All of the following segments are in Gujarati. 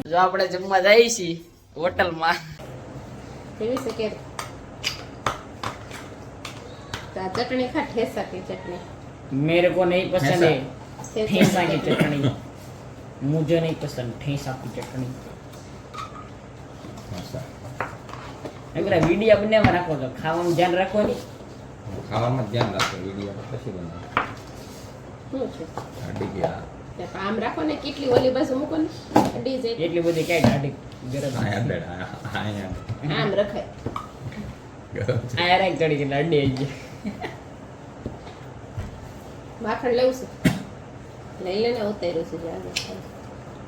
જો આપણે જમવા જઈએ છીએ હોટલમાં કેવી છે કે चटनी खा ठेसा की चटनी मेरे को नहीं पसंद है ठेसा की चटनी मुझे नहीं पसंद ठेसा की चटनी अगर वीडियो बनने में रखो तो खावा में ध्यान रखो नहीं खावा में ध्यान रखो वीडियो कैसे बने શું છે અડી ગયા તે આમ રાખો ને કેટલી ઓલી બાજુ મૂકો ને અડી જાય એટલી બધી કઈ ગાડી ગરમ આયા બેડા આયા આમ રખાય ગરમ આ રાખ ચડી ગઈ અડી આવી ગઈ માખણ લેવું છે લઈ લેને ઉતાર્યું છે જે આગળ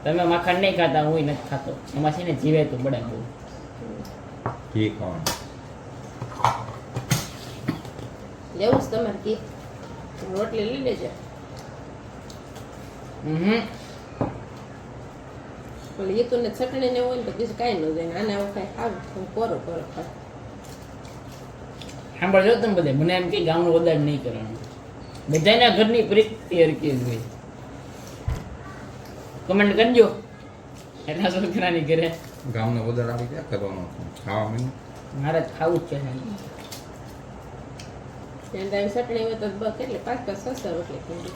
તમે માખણ નહીં ખાતા હું નથી ખાતો એમાં છે ને જીવે તો બળે બહુ ઘી કોણ લેવું છે તમારે ઘી રોટલી લઈ લેજો પણ એ તો ને ચટણી ને હોય ને તો બીજું કાંઈ ન જાય આને આવું કાંઈ ખાવું હું કોરો ખાવ સાંભળજો તમે બધે મને એમ કે ગામનું વધારે નહીં કરવાનું બધાના ઘરની પરિસ્થિતિ હરકી જ હોય કમેન્ટ કરજો એટલા છોકરાની ઘરે ગામને વધારે આવી ક્યાં કરવાનો ખાવા મને મારે જ ખાવું જ છે ત્યાં ટાઈમ ચટણી હોય તો કેટલી 5-6 રોટલી ખાઈ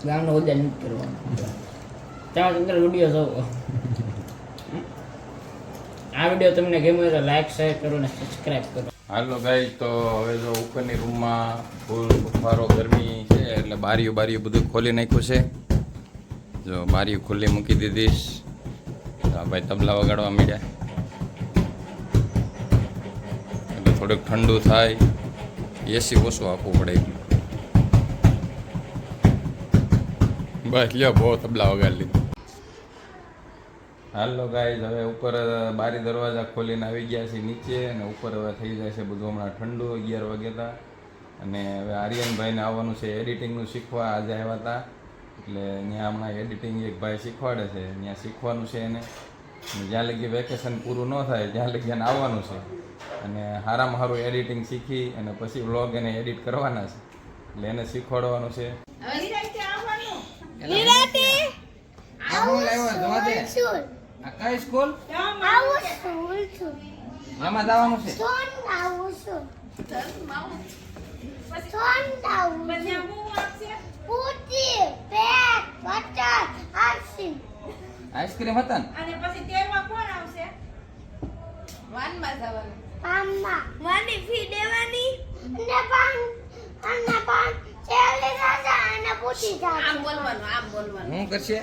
ગામનો વધારે નથી કરવાનું તમારે અંદર વિડીયો જોવો આ વિડીયો તમને ગમ્યો તો લાઈક શેર કરો ને સબસ્ક્રાઇબ કરો હાલો ગાઈસ તો હવે જો ઉપરની રૂમમાં ફૂલ બફારો ગરમી છે એટલે બારીઓ બધું ખોલી નાખ્યું છે જો બારીઓ ખુલ્લી મૂકી દીધીશ તો ભાઈ તબલા વગાડવા માંડ્યા એટલે થોડુંક ઠંડુ થાય એસી ઓછું આપવું પડે બસ લ્યો બહુ તબલા વગાડી લીધું હાલો ગાઈઝ હવે ઉપર બારી દરવાજા ખોલીને આવી ગયા છે નીચે અને ઉપર હવે થઈ જાય છે બધું હમણાં ઠંડુ 11 વાગ્યા અને હવે આર્યનભાઈને આવવાનું છે એડિટિંગનું શીખવા આજે આવ્યા હતા એટલે ત્યાં હમણાં એડિટિંગ એક ભાઈ શીખવાડે છે ત્યાં શીખવાનું છે એને જ્યાં લગી વેકેશન પૂરું ન થાય ત્યાં લગી એને આવવાનું છે અને સારામાં સારું એડિટિંગ શીખી અને પછી વ્લોગ એને એડિટ કરવાના છે એટલે એને શીખવાડવાનું છે કઈ સ્કૂલ એમાં જવાનું છે આઈસ્ક્રીમ હતા ને અને પછી તેરમાં કોણ આવશે વાનમાં જવાનું વાની ફી દેવાની આમ બોલવાનું શું કરશે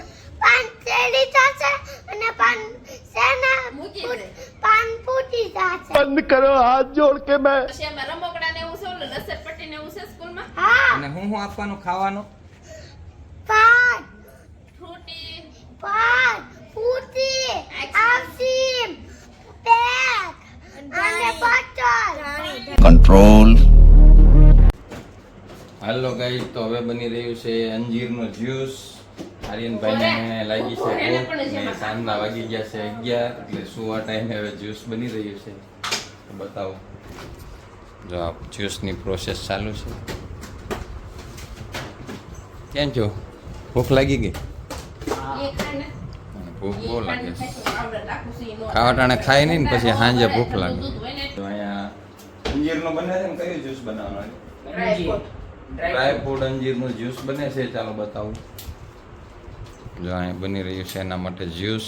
बंद करो हाथ जोड़ के मैं પછી એમાં રમકડા ને એવું છે ઓલું લસરપટ્ટી ને એવું છે સ્કૂલમાં અને હું આપવાનું ખાવાનું कंट्रोल હાલો ગાઈસ તો હવે બની રહ્યું છે અંજીરનો જ્યુસ આર્યનભાઈને લાગી છે ભૂખ અને સાંજના વાગી ગયા છે 11 એટલે સુવા ટાઈમે હવે જ્યુસ બની રહ્યું છે તો બતાવો જો આ જ્યુસની પ્રોસેસ ચાલુ છે કેમ છો ભૂખ લાગી ગઈ એ ખાય ને ભૂખ બહુ લાગે છે પાવડર રાખું છું ઈ નો ખાવા ટાણે ખાય નહીં ને પછી સાંજે ભૂખ લાગે દૂધ હોય ને તો અહીંયા અંજીરનો બને છે ને કયું જ્યુસ બનાવવાનો ડ્રાય ફ્રૂટ અંજીરનું જ્યુસ બને છે ચાલો બતાવું જો અહીંયા બની રહ્યું છે એના માટે જ્યુસ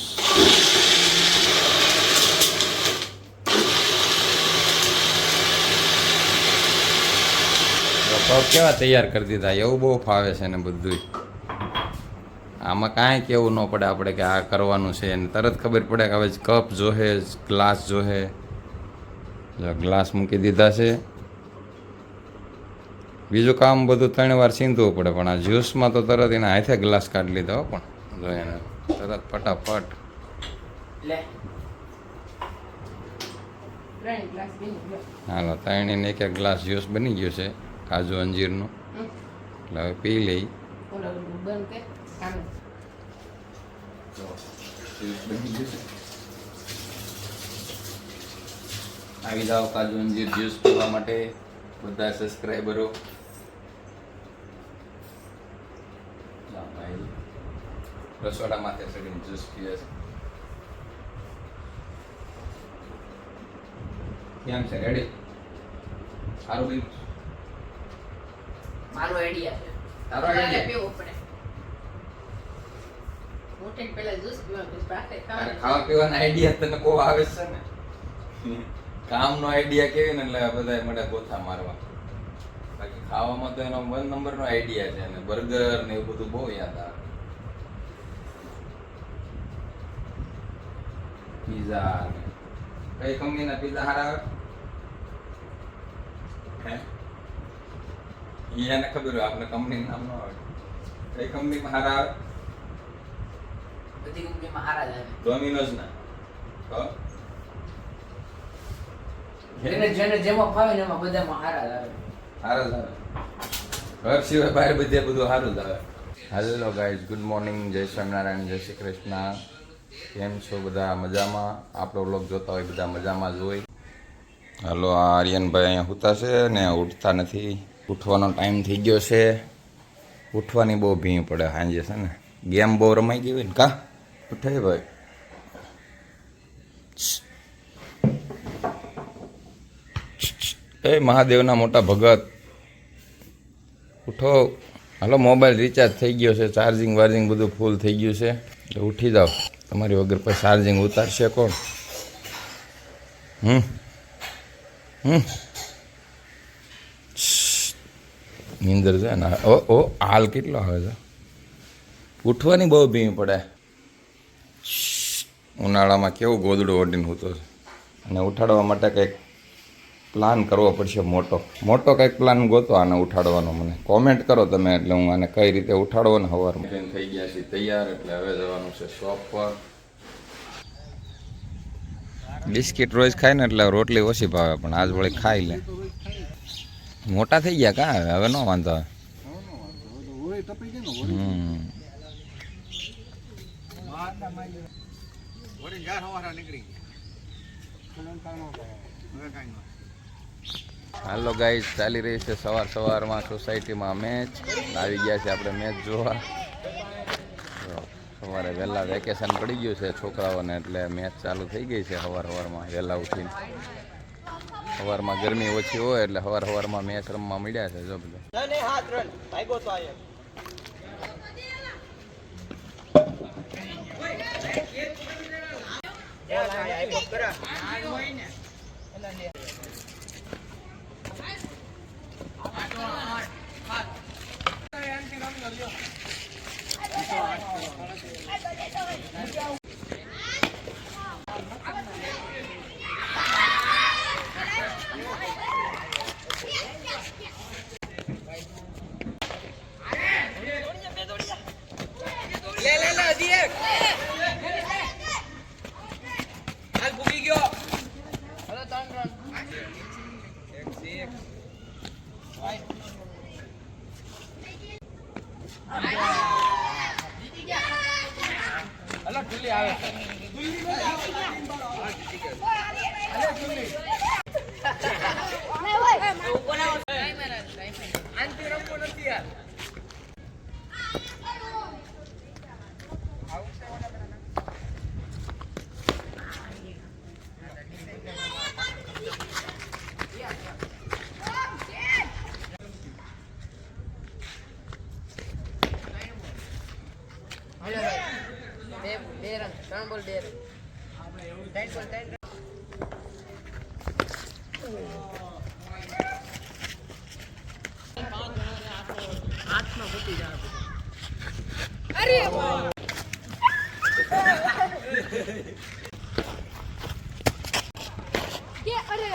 કપ કેવા તૈયાર કરી દીધા એવું બહુ ફાવે છે ને બધું આમાં કાંઈ કેવું ન પડે આપણે કે આ કરવાનું છે અને તરત ખબર પડે કે હવે કપ જોહે ગ્લાસ જોહે જો ગ્લાસ મૂકી દીધા છે બીજું કામ બધું 3 વાર સીંધવું પડે પણ આ જ્યુસમાં તો તરત એના હાથે ગ્લાસ કાઢી લીધો હો પણ જો એને તરત ફટાફટ લે 3 ગ્લાસ પી લો હાલો 3 ને એક ગ્લાસ જ્યુસ બની ગયો છે કાજુ અંજીરનું એટલે હવે પી લઈ ઓલો બંધ કે સામે જ્યુસ બની ગયું છે આવી જાઓ કાજુ અંજીર જ્યુસ પીવા માટે બધા સબસ્ક્રાઈબરો ભાઈ રસોડા માથે ચડીને જ્યુસ પીએ છે. કેમ છે? રેડી? સારું બી મારો આઈડિયા છે. તારો idea? પીવું પડે ઉઠીને પહેલા જ્યુસ પીવાનું પછી પાસે તારે ખાવાનું. ખાવા પીવાના આઈડિયા તને કો આવે છે ને કામનો આઈડિયા કેવી ને એટલે બધા મળે ગોથા મારવા. બાકી ખાવામાં તો એનો 1 નંબરનો આઈડિયા છે અને બર્ગર ને એવું બધું બહુ યાદ આવે. પીઝા ને કઈ કંપનીના પીઝા સારા આવે? હે? ઈ એને ખબર હોય, આપણે કંપનીનું નામ ન આવે. કઈ કંપનીમાં સારા આવે? બધી કંપનીમાં હારા જ આવે. ડોમિનોઝ ના જેને જેમાં ફાવે ને એમાં બધામાં હારા જ આવે. સારા જ આવે. ઘર સિવાય બહાર બધે બધું સારું જ આવે. હેલો ગાઈઝ, ગુડ મોર્નિંગ, જય સ્વામિનારાયણ, જય શ્રી કૃષ્ણ. કેમ છો બધા? મજામાં? આપણો વ્લોગ જોતા હોય બધા મજામાં જ હોય. હાલો, આ આર્યનભાઈ અહીંયા સૂતા છે ને ઉઠતા નથી. ઉઠવાનો ટાઈમ થઈ ગયો છે. ઉઠવાની બહુ ભીં પડે સાંજે છે ને, ગેમ બહુ રમાઈ ગઈ હોય ને. કા ઉઠે ભાઈ? એ મહાદેવના મોટા ભગત ઉઠો. હાલો, મોબાઈલ રિચાર્જ થઈ ગયો છે, ચાર્જિંગ વાર્જિંગ બધું ફૂલ થઈ ગયું છે એટલે ઉઠી જાઓ. તમારી વગર પછી ચાર્જિંગ ઉતારશે કોણ? નીંદર છે ને. ઓ હાલ કેટલો આવે છે? ઉઠવાની બહુ ભીમ પડે. ઉનાળામાં કેવું ગોદડું ઓઢીને સૂતો છે. અને ઉઠાડવા માટે કંઈક પ્લાન કરવો પડશે. મોટો કંઈક પ્લાન ગોતો આને ઉઠાડવાનો. મને કોમેન્ટ કરો તમે, એટલે હું આને કઈ રીતે ઉઠાડવો ને. સવારમાં થઈ ગયા છે તૈયાર, એટલે હવે જવાનું છે શોપ પર. બિસ્કિટ રોજ ખાય ને એટલે રોટલી ઓછી ભાવે, પણ આજ વળી ખાઈ લે. મોટા થઈ ગયા કા, હવે ન વાંધો આવે. હાલો ગાઈઝ, ચાલી રહી છે સવારમાં સોસાયટીમાં મેચ. આવી ગયા છે આપણે મેચ જોવા. સવારે વહેલા વેકેશન પડી ગયું છે છોકરાઓને, એટલે મેચ ચાલુ થઈ ગઈ છે સવારમાં વહેલા ઉઠીને. સવારમાં ગરમી ઓછી હોય એટલે સવારમાં મેચ રમવા મળ્યા છે. જો બધું બે રન 3 બોલ 2 રન 3 બોલ 3 હાથમાં ઘૂસી જાય. અરે કે અરે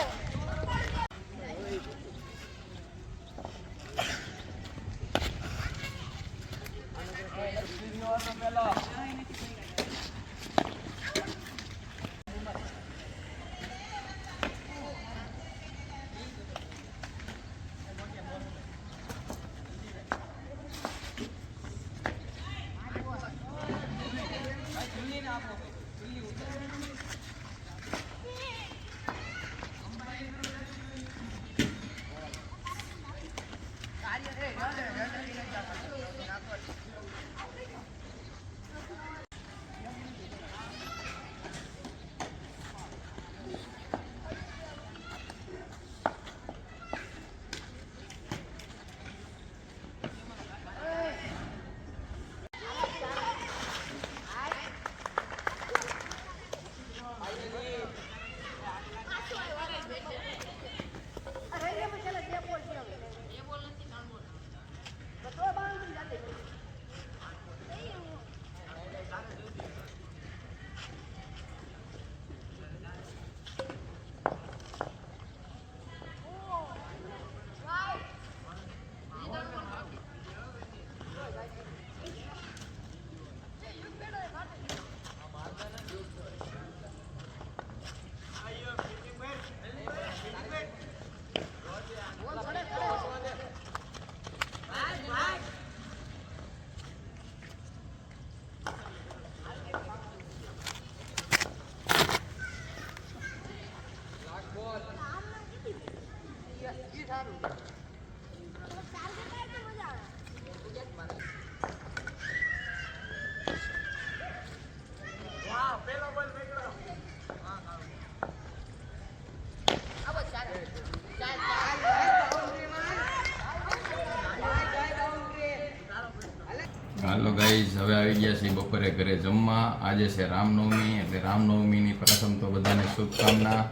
હાલો ગાઈઝ, હવે આવી ગયા છીએ બપોરે ઘરે જમવા. આજે છે રામનવમી, એટલે રામનવમીની પ્રથમ તો બધાને શુભકામના.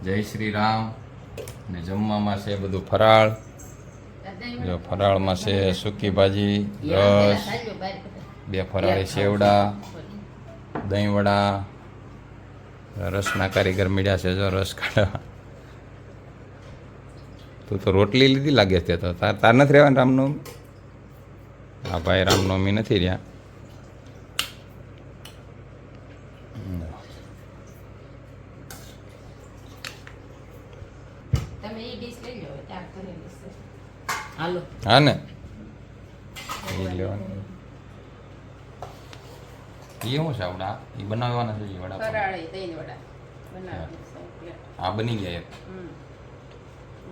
જય શ્રી રામ. ને જમવામાં છે બધું ફરાળ. જો ફરાળમાં છે સૂકી ભાજી, રસ, 2 ફરાળી સેવડા, દહીં વડા, રસના કારીગર મીડ્યા છે. જો રસ કાઢવા. તું તો રોટલી લીધી લાગે છે. તો તાર નથી રહેવાનું રામનવમી? હા ભાઈ, રામનવમી નથી રહ્યા. તમે એ ડીશ લઈ લો, ત્યાં કરેલી છે. હાલો હા ને, એ લેવાનું. એ શું છે આવડા? એ બનાવવાના છે વડા? ફરાળી દહીં વડા બનાવવાની છે. આ બની ગયા એક.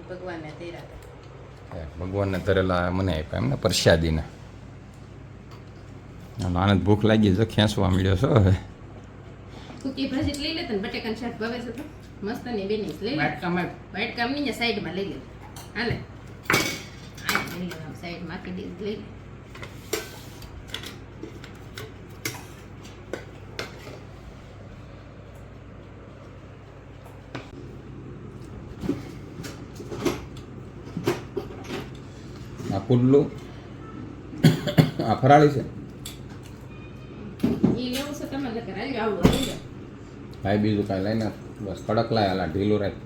ભગવાનને તેરા ભગવાનને તરેલા મને આપ્યા એમને પ્રસાદીને. આનંદ ભૂખ લાગી છે, ખેંચવા મળ્યો છો હવે. સૂકી ભાજી લઈ લે, તને બટેકાનું શાક ભાવે છે તો મસ્ત ની બેની લઈ લે. વાઈટ કામની સાઈડમાં લઈ લે. હાલે આ લઈ લે, સાઈડમાં આખી ડીશ લઈ લે. આ પુડલું આ ફરાળી છે. ઈ લેવું છે તમે લગર હાલ્યો આવડું લઈ લો. ભાઈ બીજું કાંઈ લઈને બસ કડક લાય, હાલા ઢીલું રાખ.